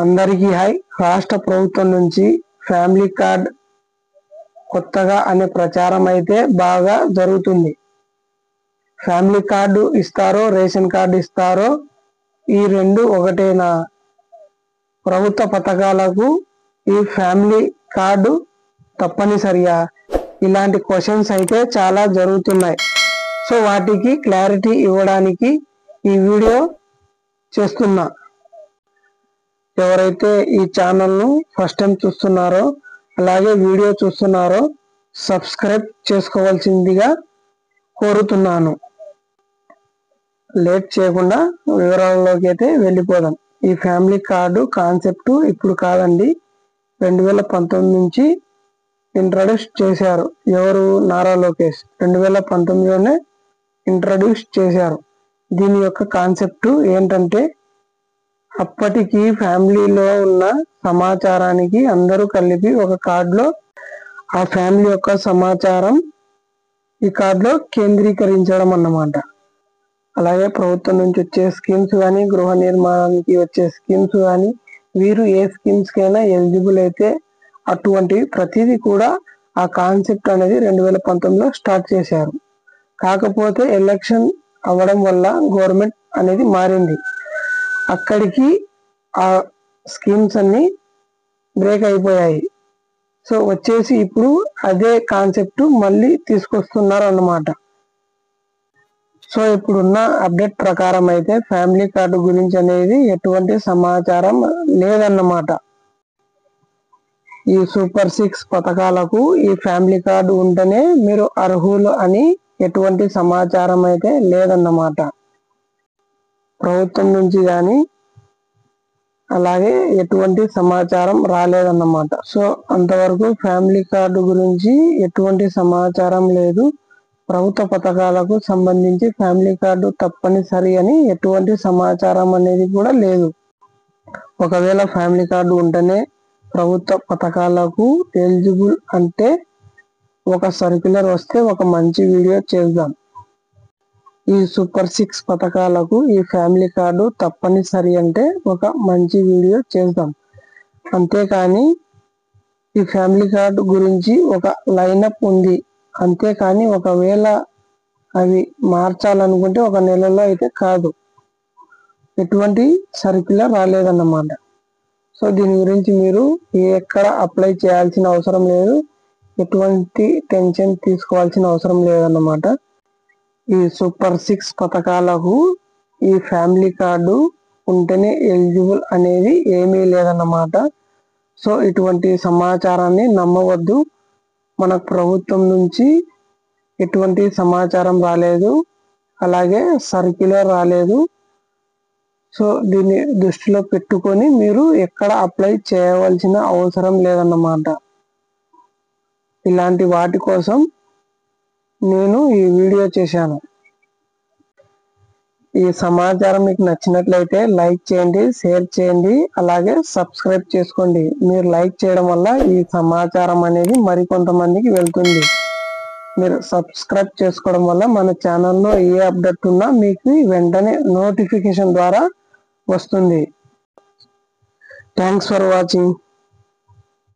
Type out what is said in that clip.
అందరికీ హాయ్. రాష్ట్ర ప్రభుత్వం నుంచి ఫ్యామిలీ కార్డ్ కొత్తగా అనే ప్రచారం అయితే బాగా జరుగుతుంది. ఫ్యామిలీ కార్డు ఇస్తారో రేషన్ కార్డు ఇస్తారో ఈ రెండు ఒకటేనా? ప్రభుత్వ పథకాలకు ఈ ఫ్యామిలీ కార్డు తప్పనిసరియా? ఇలాంటి క్వశ్చన్స్ అయితే చాలా జరుగుతున్నాయి. సో వాటికి క్లారిటీ ఇవ్వడానికి ఈ వీడియో చేస్తున్నా. ఎవరైతే ఈ ఛానల్ను ఫస్ట్ టైం చూస్తున్నారో అలాగే వీడియో చూస్తున్నారో సబ్స్క్రైబ్ చేసుకోవాల్సిందిగా కోరుతున్నాను. లేట్ చేయకుండా వివరాల్లోకి అయితే వెళ్ళిపోదాం. ఈ ఫ్యామిలీ కార్డు కాన్సెప్ట్ ఇప్పుడు కాదండి, 2019 నుంచి ఇంట్రడ్యూస్ చేశారు. ఎవరు? నారా లోకేష్ 2019లోనే ఇంట్రడ్యూస్ చేశారు. దీని యొక్క కాన్సెప్ట్ ఏంటంటే, అప్పటికి ఫ్యామిలీలో ఉన్న సమాచారానికి అందరూ కలిపి ఒక కార్డులో ఆ ఫ్యామిలీ యొక్క సమాచారం ఈ కార్డులో కేంద్రీకరించడం అన్నమాట. అలాగే ప్రభుత్వం నుంచి వచ్చే స్కీమ్స్ కానీ, గృహ నిర్మాణానికి వచ్చే స్కీమ్స్ కానీ, వీరు ఏ స్కీమ్స్ కైనా ఎలిజిబుల్ అయితే అటువంటి ప్రతిదీ కూడా ఆ కాన్సెప్ట్ అనేది 2019లో స్టార్ట్ చేశారు. కాకపోతే ఎలక్షన్ అవ్వడం వల్ల గవర్నమెంట్ అనేది మారింది. అక్కడికి ఆ స్కీమ్స్ అన్ని బ్రేక్ అయిపోయాయి. సో వచ్చేసి ఇప్పుడు అదే కాన్సెప్ట్ మళ్ళీ తీసుకొస్తున్నారు అన్నమాట. సో ఇప్పుడున్న అప్డేట్ ప్రకారం అయితే ఫ్యామిలీ కార్డు గురించి అనేది ఎటువంటి సమాచారం లేదన్నమాట. ఈ సూపర్ 6 పథకాలకు ఈ ఫ్యామిలీ కార్డు ఉంటేనే మీరు అర్హులు అని ఎటువంటి సమాచారం అయితే లేదన్నమాట. ప్రభుత్వం నుంచి కానీ అలాగే ఎటువంటి సమాచారం రాలేదన్నమాట. సో అంతవరకు ఫ్యామిలీ కార్డు గురించి ఎటువంటి సమాచారం లేదు. ప్రభుత్వ పథకాలకు సంబంధించి ఫ్యామిలీ కార్డు తప్పనిసరి అని ఎటువంటి సమాచారం అనేది కూడా లేదు. ఒకవేళ ఫ్యామిలీ కార్డు ఉంటేనే ప్రభుత్వ పథకాలకు ఎలిజిబుల్ అంటే ఒక సర్క్యులర్ వస్తే ఒక మంచి వీడియో చేద్దాం. ఈ సూపర్ 6 పథకాలకు ఈ ఫ్యామిలీ కార్డు తప్పనిసరి అంటే ఒక మంచి వీడియో చేద్దాం. అంతేకాని ఈ ఫ్యామిలీ కార్డు గురించి ఒక లైనప్ ఉంది, అంతేకాని ఒకవేళ అవి మార్చాలనుకుంటే ఒక నెలలో అయితే కాదు. ఎటువంటి సర్క్యులర్ రాలేదన్నమాట. సో దీని గురించి మీరు ఎక్కడ అప్లై చేయాల్సిన అవసరం లేదు, ఎటువంటి టెన్షన్ తీసుకోవాల్సిన అవసరం లేదన్నమాట. ఈ సూపర్ 6 పథకాలకు ఈ ఫ్యామిలీ కార్డు ఉంటేనే ఎలిజిబుల్ అనేది ఏమీ లేదన్నమాట. సో ఇటువంటి సమాచారాన్ని నమ్మవద్దు. మనకు ప్రభుత్వం నుంచి ఎటువంటి సమాచారం రాలేదు, అలాగే సర్క్యులర్ రాలేదు. సో దీన్ని దృష్టిలో పెట్టుకొని మీరు ఎక్కడ అప్లై చేయవలసిన అవసరం లేదన్నమాట. ఇలాంటి వాటి కోసం నేను ఈ వీడియో చేశాను. ఈ సమాచారం మీకు నచ్చినట్లయితే లైక్ చేయండి, షేర్ చేయండి, అలాగే సబ్స్క్రైబ్ చేసుకోండి. మీరు లైక్ చేయడం వల్ల ఈ సమాచారం అనేది మరికొంతమందికి వెళ్తుంది. మీరు సబ్స్క్రైబ్ చేసుకోవడం వల్ల మన ఛానల్లో ఏ అప్డేట్ ఉన్నా మీకు వెంటనే నోటిఫికేషన్ ద్వారా వస్తుంది. Thanks for watching.